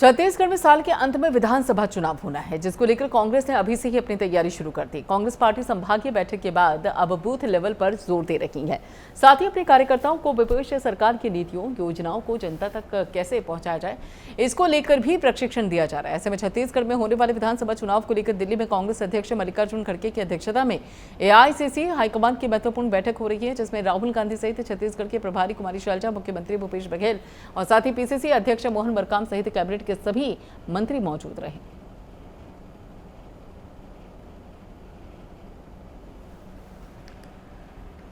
छत्तीसगढ़ में साल के अंत में विधानसभा चुनाव होना है, जिसको लेकर कांग्रेस ने अभी से ही अपनी तैयारी शुरू कर दी। कांग्रेस पार्टी संभागीय बैठक के बाद अब बूथ लेवल पर जोर दे रही है। साथ ही अपने कार्यकर्ताओं को विपक्ष सरकार की नीतियों योजनाओं को जनता तक कैसे पहुंचाया जाए, इसको लेकर भी प्रशिक्षण दिया जा रहा है। ऐसे में छत्तीसगढ़ में होने वाले विधानसभा चुनाव को लेकर दिल्ली में कांग्रेस अध्यक्ष मल्लिकार्जुन खड़गे की अध्यक्षता में एआईसीसी हाईकमान की महत्वपूर्ण बैठक हो रही है, जिसमें राहुल गांधी सहित छत्तीसगढ़ के प्रभारी कुमारी शैलजा, मुख्यमंत्री भूपेश बघेल और साथ ही पीसीसी अध्यक्ष मोहन मरकाम सहित कैबिनेट के सभी मंत्री मौजूद रहे।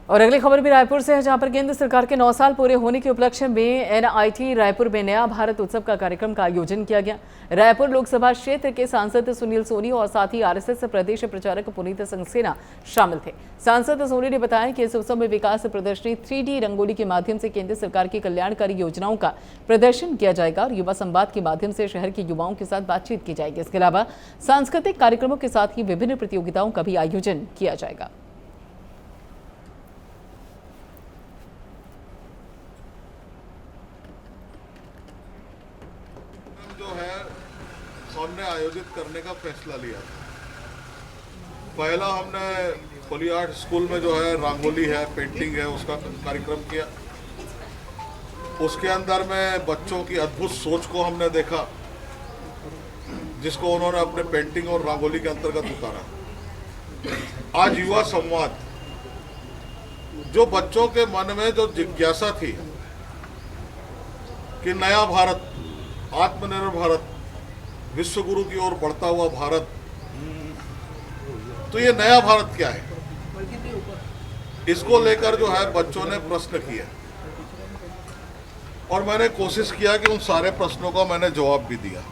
और अगली खबर भी रायपुर से है, जहां पर केंद्र सरकार के 9 साल पूरे होने के उपलक्ष्य में एनआईटी रायपुर में नया भारत उत्सव का कार्यक्रम का आयोजन किया गया। रायपुर लोकसभा क्षेत्र के सांसद सुनील सोनी और साथ ही आरएसएस प्रदेश प्रचारक पुनीत सक्सेना शामिल थे। सांसद सोनी ने बताया कि इस उत्सव में विकास प्रदर्शनी 3D रंगोली के माध्यम से केंद्र सरकार की कल्याणकारी योजनाओं का प्रदर्शन किया जाएगा और युवा संवाद के माध्यम से शहर के युवाओं के साथ बातचीत की जाएगी। इसके अलावा सांस्कृतिक कार्यक्रमों के साथ ही विभिन्न प्रतियोगिताओं का भी आयोजन किया जाएगा। जो है हमने आयोजित करने का फैसला लिया। पहला हमने कोलियाट स्कूल में जो है रंगोली है, पेंटिंग है, उसका कार्यक्रम किया। उसके अंदर में बच्चों की अद्भुत सोच को हमने देखा, जिसको उन्होंने अपने पेंटिंग और रंगोली के अंतर्गत उतारा। आज युवा संवाद, जो बच्चों के मन में जो जिज्ञासा थी कि नया भारत, आत्मनिर्भर भारत, विश्व गुरु की ओर बढ़ता हुआ भारत, तो ये नया भारत क्या है, इसको लेकर जो है बच्चों ने प्रश्न किए और मैंने कोशिश किया कि उन सारे प्रश्नों का मैंने जवाब भी दिया।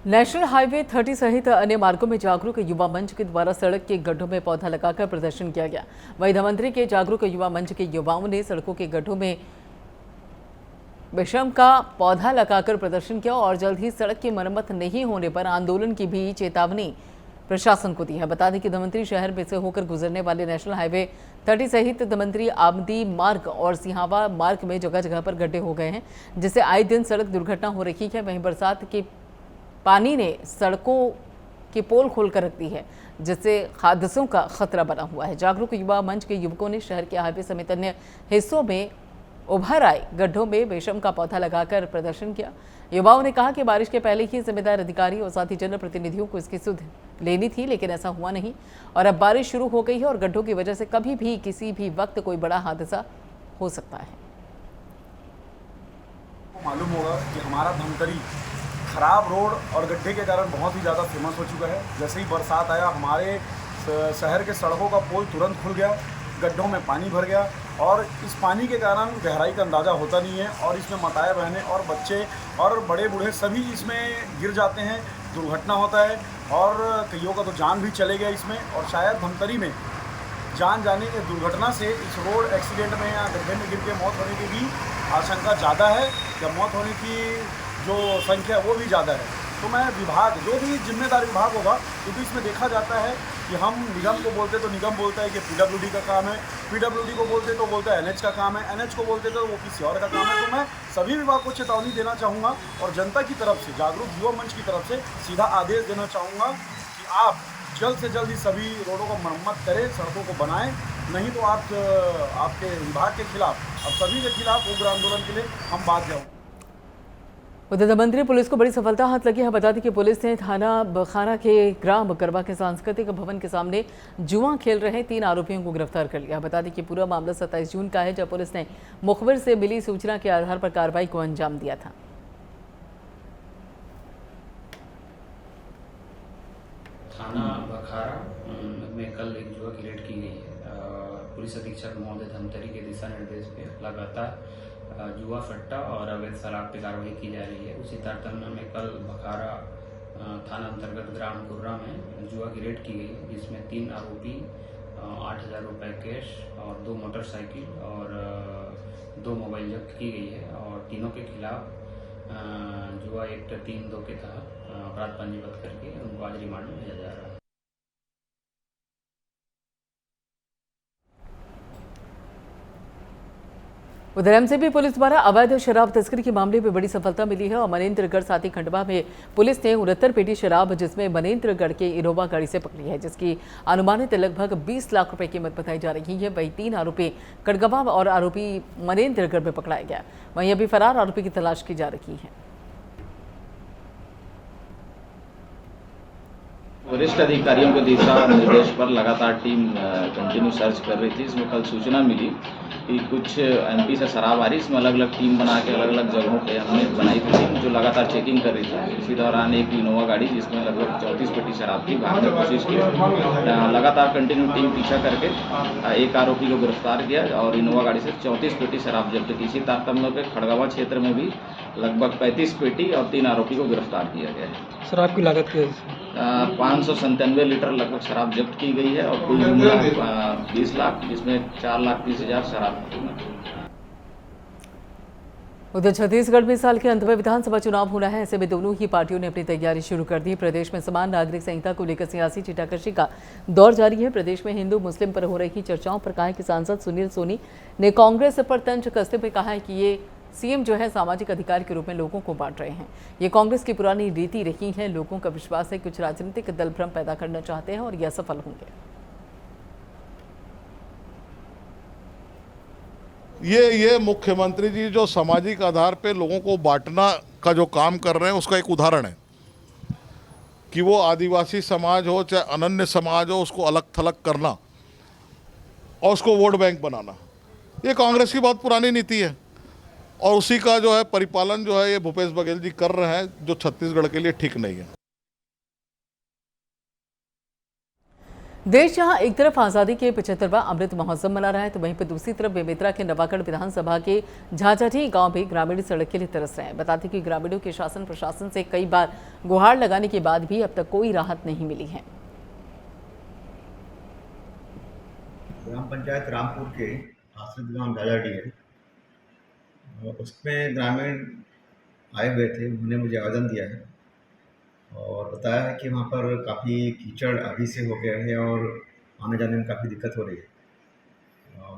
नेशनल हाईवे 30 सहित अन्य मार्गों में जागरूक युवा मंच के द्वारा सड़क के गड्ढों में पौधा लगाकर प्रदर्शन किया गया। वहीं धमंतरी के जागरूक युवा मंच के युवाओं ने सड़कों के गड्ढों में विषम का पौधा लगाकर प्रदर्शन किया और जल्द ही सड़क की मरम्मत नहीं होने पर आंदोलन की भी चेतावनी प्रशासन को दी है। बता दें कि धमंतरी शहर में से होकर गुजरने वाले नेशनल हाईवे 30 सहित धमंतरी आमदी मार्ग और सिहावा मार्ग में जगह जगह पर गड्ढे हो गए हैं, जिससे आए दिन सड़क दुर्घटना हो रही है। वहीं बरसात के पानी ने सड़कों की पोल खोलकर रख दी है, जिससे हादसों का खतरा बना हुआ है। जागरूक युवा मंच के युवकों ने शहर के हाईवे समेत अन्य हिस्सों में उभर आए गड्ढों में बेशम का पौधा लगाकर प्रदर्शन किया। युवाओं ने कहा कि बारिश के पहले ही जिम्मेदार अधिकारी और साथ ही जनप्रतिनिधियों को इसकी सुध लेनी थी, लेकिन ऐसा हुआ नहीं और अब बारिश शुरू हो गई है और गड्ढों की वजह से कभी भी किसी भी वक्त कोई बड़ा हादसा हो सकता है। मालूम होगा कि हमारा धमतरी खराब रोड और गड्ढे के कारण बहुत ही ज़्यादा फेमस हो चुका है। जैसे ही बरसात आया, हमारे शहर के सड़कों का पोल तुरंत खुल गया, गड्ढों में पानी भर गया और इस पानी के कारण गहराई का अंदाज़ा होता नहीं है और इसमें माताएं बहनें और बच्चे और बड़े बूढ़े सभी इसमें गिर जाते हैं, दुर्घटना होता है और कईयों का तो जान भी चले गया इसमें। और शायद धमतरी में जान जाने की दुर्घटना से इस रोड एक्सीडेंट में या गड्ढे में गिर के मौत होने की भी आशंका ज़्यादा है, या मौत होने की जो संख्या वो भी ज़्यादा है। तो मैं विभाग, जो भी जिम्मेदार विभाग होगा, क्योंकि इसमें देखा जाता है कि हम निगम को बोलते तो निगम बोलता है कि पीडब्ल्यूडी का काम है, पीडब्ल्यूडी को बोलते तो बोलता है एनएच का काम है, एनएच को बोलते तो वो किसी और का काम है। तो मैं सभी विभाग को चेतावनी देना चाहूँगा और जनता की तरफ से, जागरूक युवा मंच की तरफ से सीधा आदेश देना चाहूँगा कि आप जल्द से जल्द ही सभी रोडों को मरम्मत करें, सड़कों को बनाएं, नहीं तो आपके विभाग के खिलाफ, अब सभी के खिलाफ उग्र आंदोलन के लिए हम बात जाऊँ। उधर धमंतरी पुलिस को बड़ी सफलता हाथ लगी है। बता दें कि पुलिस ने थाना बखारा के ग्राम करवा के सांस्कृतिक भवन के सामने जुआ खेल रहे 3 आरोपियों को गिरफ्तार कर लिया। बता दें कि पूरा मामला 27 जून का है, जब पुलिस ने मुखबिर से मिली सूचना के आधार पर कार्रवाई को अंजाम दिया था। थाना बखारा में कल एक जुआ की रेड की गई है। पुलिस अधीक्षक महोदय धमतरी के दिशा निर्देश पे लगातार जुआ सट्टा और अवैध शराब पे कार्रवाई की जा रही है। उसी तारतम्य में कल बखारा थाना अंतर्गत ग्राम कुर्रा में जुआ की रेड की गई, जिसमें 3 आरोपी 8,000 रुपये कैश और 2 मोटरसाइकिल और 2 मोबाइल जब्त की गई है और तीनों के खिलाफ जुआ एक्ट 3(2) के तहत अपराध पंजीबद्ध करके उनको आज रिमांड में भेजा जा रहा है। उधर एमसीबी पुलिस द्वारा अवैध शराब तस्करी के मामले में बड़ी सफलता मिली है और मनेंद्रगढ़ साथी खंडवा में पुलिस ने 69 पेटी शराब जिसमें मनेंद्रगढ़ के इनोवा गाड़ी से पकड़ी है, जिसकी अनुमानित लगभग 20 लाख रुपए कीमत बताई जा रही है। वहीं 3 आरोपी कड़गवा और आरोपी मनेंद्रगढ़ में पकड़ाया गया। वहीं अभी फरार आरोपी की तलाश की जा रही है। वरिष्ठ अधिकारियों के दिशा निर्देश पर लगातार टीम कंटिन्यू सर्च कर रही थी। इसमें कल सूचना मिली कि कुछ एमपी से शराब आ रही, इसमें अलग अलग टीम बना के अलग अलग जगहों पे हमने बनाई थी टीम, जो लगातार चेकिंग कर रही थी। इसी दौरान एक इनोवा गाड़ी जिसमें लगभग 34 पेटी शराब थी, भागने की कोशिश की। लगातार कंटिन्यू टीम पीछा करके एक आरोपी को गिरफ्तार किया और इनोवा गाड़ी से 34 पेटी शराब जब्त की। इसी तारतम्य पे खड़गवा क्षेत्र में भी लगभग 35 पेटी और 3 आरोपी को गिरफ्तार किया गया है। शराब की लागत क्या है? 597 लीटर लगभग शराब जब्त की गई है और कुल मिला 20 लाख, जिसमें 4,30,000 शराब। उधर छत्तीसगढ़ में इस साल के अंत में विधानसभा चुनाव होना है। ऐसे में दोनों ही पार्टियों ने अपनी तैयारी शुरू कर दी। प्रदेश में समान नागरिक संहिता को लेकर सियासी चिटाकशी का दौर जारी है। प्रदेश में हिंदू मुस्लिम पर हो रही चर्चाओं पर कहा है कि सांसद सुनील सोनी ने कांग्रेस पर तंज कसते हुए कहा है कि ये सीएम जो है सामाजिक अधिकार के रूप में लोगों को बांट रहे हैं। ये कांग्रेस की पुरानी रीति रही है। लोगों का विश्वास है कुछ राजनीतिक दल भ्रम पैदा करना चाहते हैं और ये असफल होंगे। ये मुख्यमंत्री जी जो सामाजिक आधार पे लोगों को बांटना का जो काम कर रहे हैं उसका एक उदाहरण है कि वो आदिवासी समाज हो चाहे अनन्य समाज हो, उसको अलग थलग करना और उसको वोट बैंक बनाना, ये कांग्रेस की बहुत पुरानी नीति है और उसी का जो है परिपालन जो है ये भूपेश बघेल जी कर रहे हैं, जो छत्तीसगढ़ के लिए ठीक नहीं है। देश जहां एक तरफ आज़ादी के 75वां अमृत महोत्सव मना रहा है तो वहीं पर दूसरी तरफ बेमेतरा के नवागढ़ विधानसभा के झाझाठी गांव भी ग्रामीण सड़क के लिए तरस रहे हैं। बताते कि ग्रामीणों के शासन प्रशासन से कई बार गुहार लगाने के बाद भी अब तक कोई राहत नहीं मिली है। ग्राम पंचायत रामपुर के आश्रित गांव झाझाठी है, उसमें ग्रामीण आए हुए थे। उन्होंने मुझे आवेदन दिया है और बताया है कि वहाँ पर काफ़ी कीचड़ अभी से हो गया है और आने जाने में काफ़ी दिक्कत हो रही है।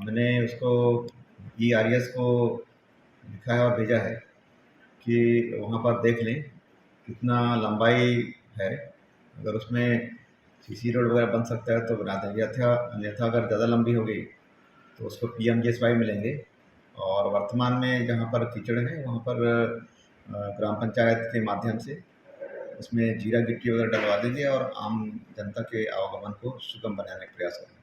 मैंने उसको ERS को लिखा है और भेजा है कि वहाँ पर देख लें कितना लंबाई है, अगर उसमें CC रोड वगैरह बन सकता है तो बना देंगे, अन्यथा अगर ज़्यादा लंबी हो गई तो उसको PMGSY मिलेंगे। और वर्तमान में जहाँ पर कीचड़ है वहाँ पर ग्राम पंचायत के माध्यम से उसमें जीरा गिट्टी वगैरह डलवा देंगे और आम जनता के आवागमन को सुगम बनाने का प्रयास करेंगे।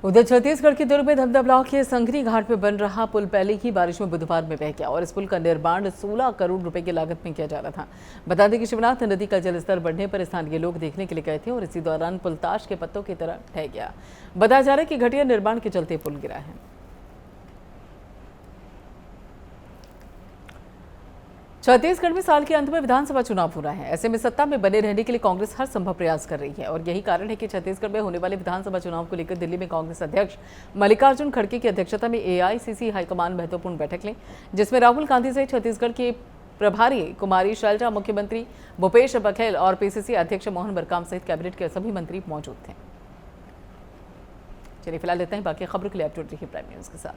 उधर छत्तीसगढ़ के दुर्ग में धमधा ब्लॉक के संघरी घाट में बन रहा पुल पहले ही बारिश में बुधवार में बह गया और इस पुल का निर्माण 16 करोड़ रुपए की लागत में किया जा रहा था। बता दें कि शिवनाथ नदी का जलस्तर बढ़ने पर स्थानीय लोग देखने के लिए गए थे और इसी दौरान पुल ताश के पत्तों की तरह ढह गया। बताया जा रहा है कि घटिया निर्माण के चलते पुल गिरा है। छत्तीसगढ़ में साल के अंत में विधानसभा चुनाव हो रहा है। ऐसे में सत्ता में बने रहने के लिए कांग्रेस हर संभव प्रयास कर रही है और यही कारण है कि छत्तीसगढ़ में होने वाले विधानसभा चुनाव को लेकर दिल्ली में कांग्रेस अध्यक्ष मल्लिकार्जुन खड़गे की अध्यक्षता में AICC हाईकमान महत्वपूर्ण बैठक लें, जिसमें राहुल गांधी सहित छत्तीसगढ़ के प्रभारी कुमारी शैलजा, मुख्यमंत्री भूपेश बघेल और PCC अध्यक्ष मोहन मरकाम सहित कैबिनेट के सभी मंत्री मौजूद थे। चलिए फिलहाल लेते हैं, बाकी खबरों के लिए आप जुड़ रहिए प्राइम न्यूज़ के साथ।